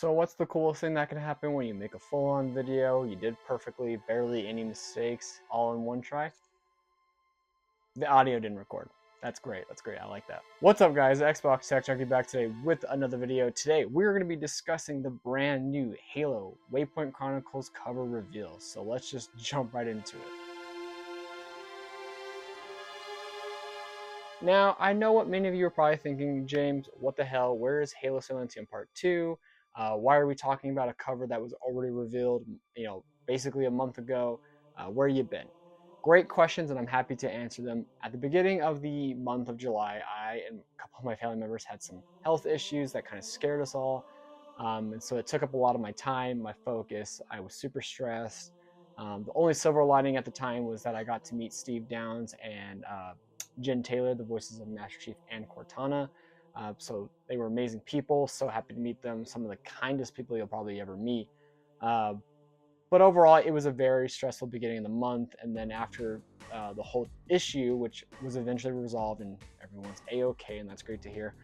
So what's the coolest thing that can happen when you make a full-on video? You did perfectly, barely any mistakes, all in one try. The audio didn't record. That's great. That's great. I like that. What's up, guys? Xbox Tech Junkie back today with another video. Today, we're going to be discussing the brand new Halo Waypoint Chronicles cover reveal. So let's just jump right into it. Now, I know what many of you are probably thinking, James, what the hell? Where is Halo Silentium Part 2? Why are we talking about a cover that was already revealed, basically a month ago? Where you been? Great questions, and I'm happy to answer them. At the beginning of the month of July, I and a couple of my family members had some health issues that kind of scared us all. And so it took up a lot of my time, my focus. I was super stressed. The only silver lining at the time was that I got to meet Steve Downs and Jen Taylor, the voices of Master Chief and Cortana. So they were amazing people. So happy to meet them. Some of the kindest people you'll probably ever meet. But overall, it was a very stressful beginning of the month. And then after the whole issue, which was eventually resolved and everyone's A-okay, and that's great to hear,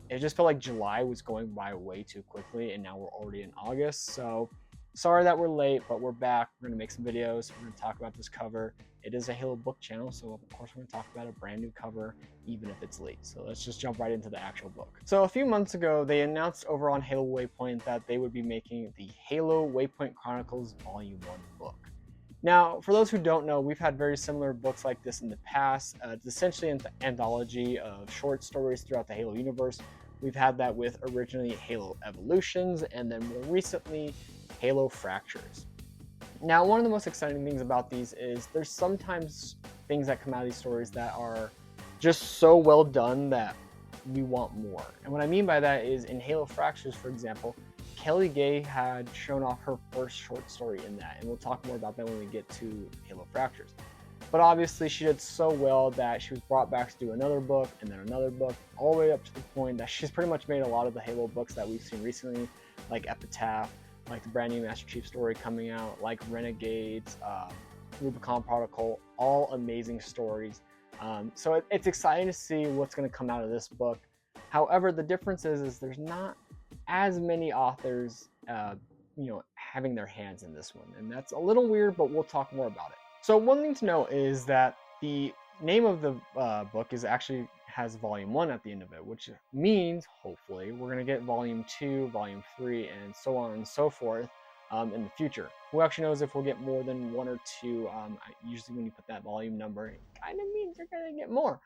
it just felt like July was going by way too quickly, and now we're already in August. So sorry that we're late, but we're back. We're going to make some videos. We're going to talk about this cover. It is a Halo book channel, so of course we're going to talk about a brand new cover, even if it's late. So let's just jump right into the actual book. So a few months ago, they announced over on Halo Waypoint that they would be making the Halo Waypoint Chronicles Volume 1 book. Now, for those who don't know, we've had very similar books like this in the past. It's essentially an anthology of short stories throughout the Halo universe. We've had that with originally Halo Evolutions, and then more recently, Halo Fractures. Now, one of the most exciting things about these is there's sometimes things that come out of these stories that are just so well done that we want more. And what I mean by that is in Halo Fractures, for example, Kelly Gay had shown off her first short story in that, and we'll talk more about that when we get to Halo Fractures. But obviously she did so well that she was brought back to do another book and then another book, all the way up to the point that she's pretty much made a lot of the Halo books that we've seen recently, like Epitaph, like the brand new Master Chief story coming out, like Renegades, Rubicon Protocol, all amazing stories. So it's exciting to see what's going to come out of this book. However, the difference is there's not as many authors, having their hands in this one, and that's a little weird, but we'll talk more about it. So one thing to know is that the name of the book has Volume 1 at the end of it, which means hopefully we're going to get Volume 2, Volume 3, and so on and so forth in the future. Who actually knows if we'll get more than one or two? Usually when you put that volume number, it kind of means you're going to get more.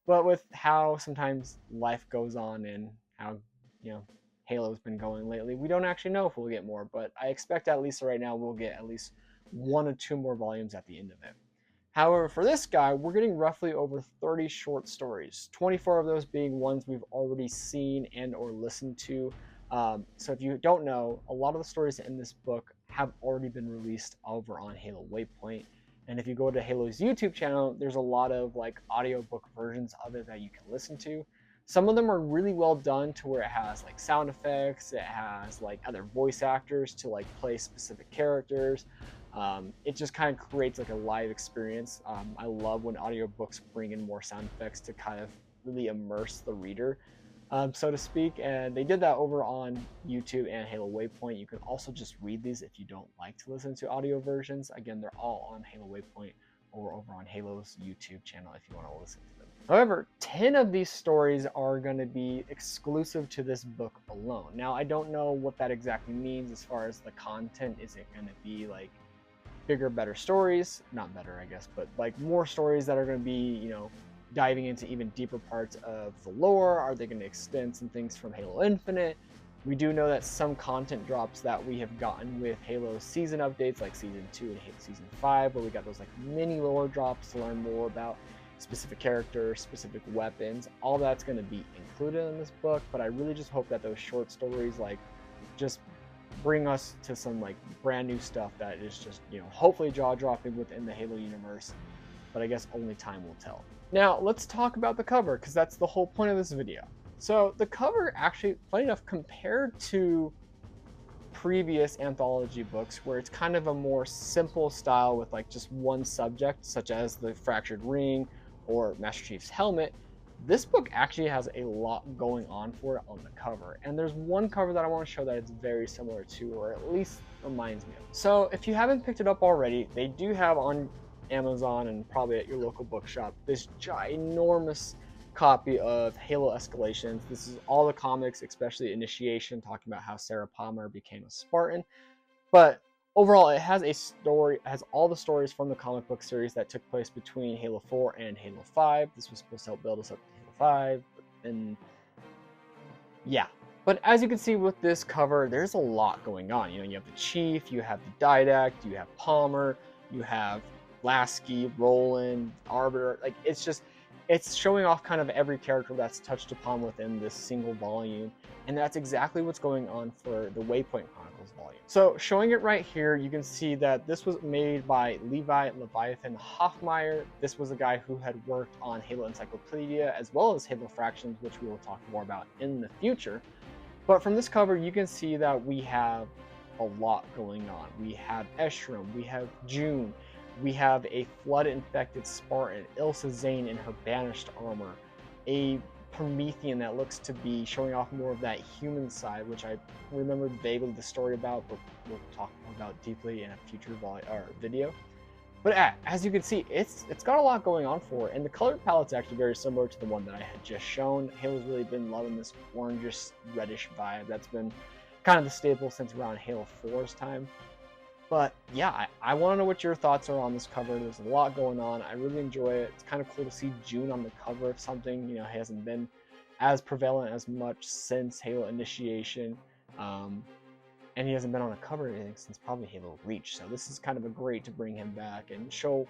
But with how sometimes life goes on and how, Halo's been going lately, we don't actually know if we'll get more, but I expect at least right now we'll get at least 1 or 2 more volumes at the end of it. However, for this guy, we're getting roughly over 30 short stories, 24 of those being ones we've already seen and or listened to. So if you don't know, a lot of the stories in this book have already been released over on Halo Waypoint. And if you go to Halo's YouTube channel, there's a lot of audiobook versions of it that you can listen to. Some of them are really well done to where it has sound effects, it has other voice actors to play specific characters. It just kind of creates a live experience. I love when audiobooks bring in more sound effects to kind of really immerse the reader, so to speak. And they did that over on YouTube and Halo Waypoint. You can also just read these if you don't like to listen to audio versions. Again, they're all on Halo Waypoint or over on Halo's YouTube channel if you want to listen to them. However, 10 of these stories are going to be exclusive to this book alone. Now, I don't know what that exactly means as far as the content. Is it going to be bigger, better stories? Not better, I guess, but more stories that are going to be, diving into even deeper parts of the lore? Are they going to extend some things from Halo Infinite? We do know that some content drops that we have gotten with Halo season updates, like Season 2 and Season 5, where we got those mini lore drops to learn more about specific characters, specific weapons. All that's going to be included in this book, but I really just hope that those short stories just bring us to some brand new stuff that is just hopefully jaw-dropping within the Halo universe, but I guess only time will tell. Now let's talk about the cover, because that's the whole point of this video. So the cover actually, funny enough, compared to previous anthology books where it's kind of a more simple style with just one subject, such as the fractured ring or Master Chief's helmet, this book actually has a lot going on for it on the cover. And there's one cover that I want to show that it's very similar to, or at least reminds me of. So if you haven't picked it up already, they do have on Amazon and probably at your local bookshop this ginormous copy of Halo Escalations. This is all the comics, especially Initiation, talking about how Sarah Palmer became a Spartan. But overall, it has a story, it has all the stories from the comic book series that took place between Halo 4 and Halo 5. This was supposed to help build us up to Halo 5, and yeah. But as you can see with this cover, there's a lot going on. You know, you have the Chief, you have the Didact, you have Palmer, you have Lasky, Roland, Arbiter. Like, it's showing off kind of every character that's touched upon within this single volume. And that's exactly what's going on for the Waypoint Chronicles volume. So showing it right here, you can see that this was made by Levi Leviathan Hoffmeyer. This was a guy who had worked on Halo Encyclopedia as well as Halo Fractions, which we will talk more about in the future. But from this cover, you can see that we have a lot going on. We have Eshram, we have June, we have a flood-infected Spartan, Ilsa Zane in her banished armor, a Promethean that looks to be showing off more of that human side, which I remember vaguely the story about, but we'll talk more about deeply in a future video. But as you can see, it's got a lot going on for it, and the color palette's actually very similar to the one that I had just shown. Halo's really been loving this orangish reddish vibe that's been kind of the staple since around Halo 4's time. But yeah, I want to know what your thoughts are on this cover. There's a lot going on. I really enjoy it. It's kind of cool to see June on the cover of something. You know, he hasn't been as prevalent as much since Halo Initiation. And he hasn't been on a cover or anything since probably Halo Reach. So this is kind of a great to bring him back and show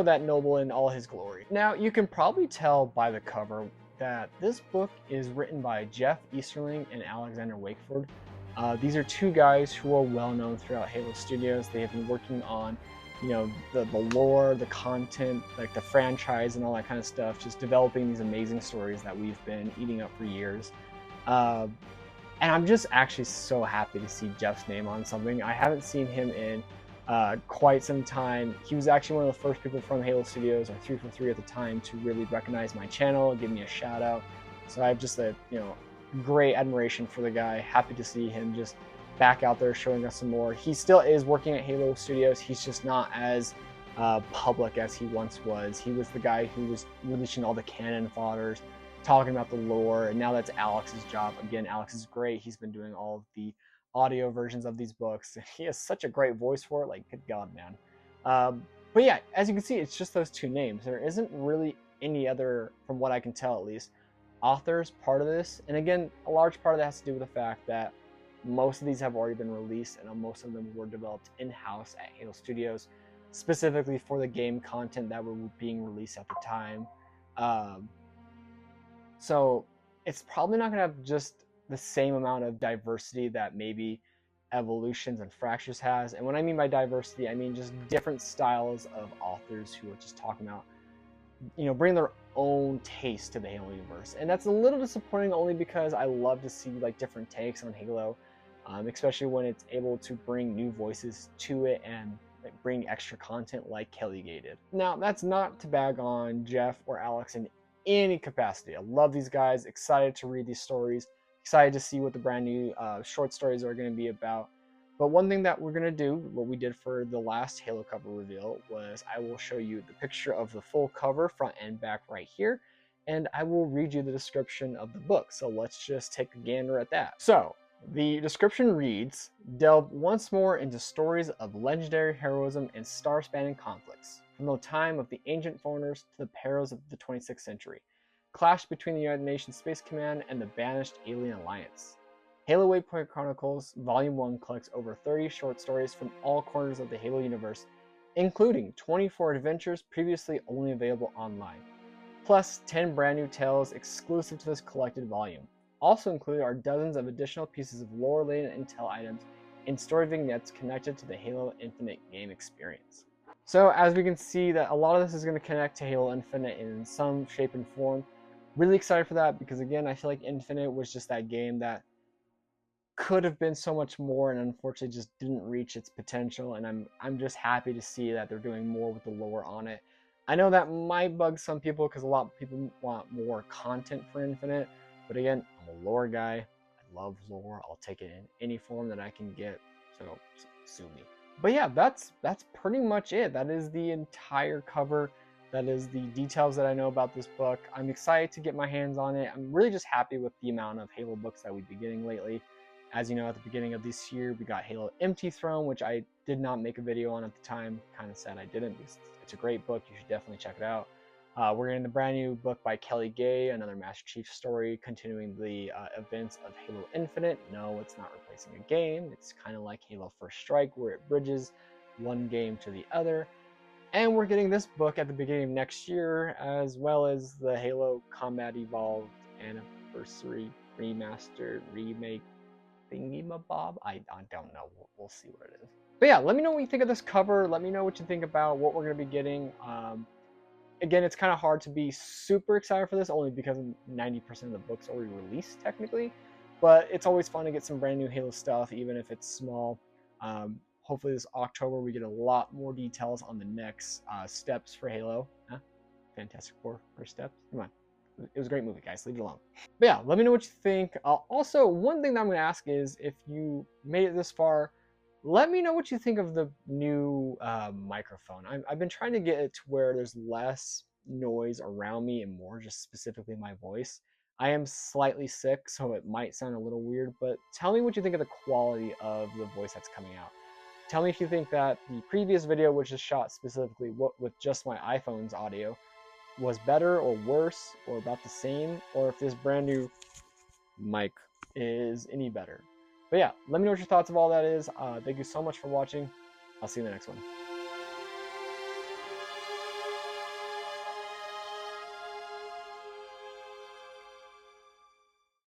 that noble in all his glory. Now, you can probably tell by the cover that this book is written by Jeff Easterling and Alexander Wakeford. These are two guys who are well known throughout Halo Studios. They have been working on, you know, the lore, the content, like the franchise and all that kind of stuff, just developing these amazing stories that we've been eating up for years. And I'm just actually so happy to see Jeff's name on something. I haven't seen him in quite some time. He was actually one of the first people from Halo Studios, or 343 at the time, to really recognize my channel, give me a shout out. So I have just a, you know, great admiration for the guy. Happy to see him just back out there showing us some more. He still is working at Halo Studios. He's just not as public as he once was. He was the guy who was releasing all the canon fodders, talking about the lore, and now that's Alex's job. Again, Alex is great. He's been doing all of the audio versions of these books. He has such a great voice for it. Like, good God, man. But yeah, as you can see, it's just those two names. There isn't really any other, from what I can tell at least, authors part of this. And again, a large part of that has to do with the fact that most of these have already been released, and most of them were developed in-house at Halo Studios, specifically for the game content that were being released at the time. So it's probably not going to have just the same amount of diversity that maybe Evolutions and Fractures has. And when I mean by diversity, I mean just different styles of authors who are just talking about, you know, bring their own taste to the Halo universe. And that's a little disappointing, only because I love to see like different takes on Halo, especially when it's able to bring new voices to it and like, bring extra content like Kelly Gay did. Now, that's not to bag on Jeff or Alex in any capacity. I love these guys, excited to read these stories, excited to see what the brand new short stories are going to be about. But one thing that we're going to do, what we did for the last Halo cover reveal, was I will show you the picture of the full cover, front and back, right here, and I will read you the description of the book. So let's just take a gander at that. So the description reads, delve once more into stories of legendary heroism and star-spanning conflicts, from the time of the ancient foreigners to the perils of the 26th century. Clash between the United Nations Space Command and the banished Alien Alliance. Halo Waypoint Chronicles Volume 1 collects over 30 short stories from all corners of the Halo universe, including 24 adventures previously only available online, plus 10 brand new tales exclusive to this collected volume. Also included are dozens of additional pieces of lore-laden intel items and story vignettes connected to the Halo Infinite game experience. So as we can see, that a lot of this is going to connect to Halo Infinite in some shape and form. Really excited for that, because again, I feel like Infinite was just that game that could have been so much more and unfortunately just didn't reach its potential, and I'm just happy to see that they're doing more with the lore on it. I know that might bug some people because a lot of people want more content for Infinite, but again, I'm a lore guy. I love lore. I'll take it in any form that I can get, so sue me. But yeah, that's pretty much it. That is the entire cover. That is the details that I know about this book. I'm excited to get my hands on it. I'm really just happy with the amount of Halo books that we've been getting lately. As you know, at the beginning of this year, we got Halo Empty Throne, which I did not make a video on at the time. Kind of sad I didn't, because it's a great book. You should definitely check it out. We're getting the brand new book by Kelly Gay, another Master Chief story, continuing the events of Halo Infinite. No, it's not replacing a game. It's kind of like Halo First Strike, where it bridges one game to the other. And we're getting this book at the beginning of next year, as well as the Halo Combat Evolved Anniversary Remastered Remake Thingy-mabob. I don't know. We'll see what it is. But yeah, let me know what you think of this cover. Let me know what you think about what we're going to be getting. Again, it's kind of hard to be super excited for this, only because 90% of the book's already released, technically. But it's always fun to get some brand new Halo stuff, even if it's small. Hopefully this October we get a lot more details on the next steps for Halo. Fantastic Four first steps. Come on. It was a great movie, guys. Leave it alone. But yeah, let me know what you think. Also, one thing that I'm going to ask is, if you made it this far, let me know what you think of the new microphone. I've been trying to get it to where there's less noise around me and more just specifically my voice. I am slightly sick, so it might sound a little weird, but tell me what you think of the quality of the voice that's coming out. Tell me if you think that the previous video, which is shot specifically with just my iPhone's audio, was better or worse or about the same, or if this brand new mic is any better. But yeah, let me know what your thoughts of all that is. Thank you so much for watching. I'll see you in the next one.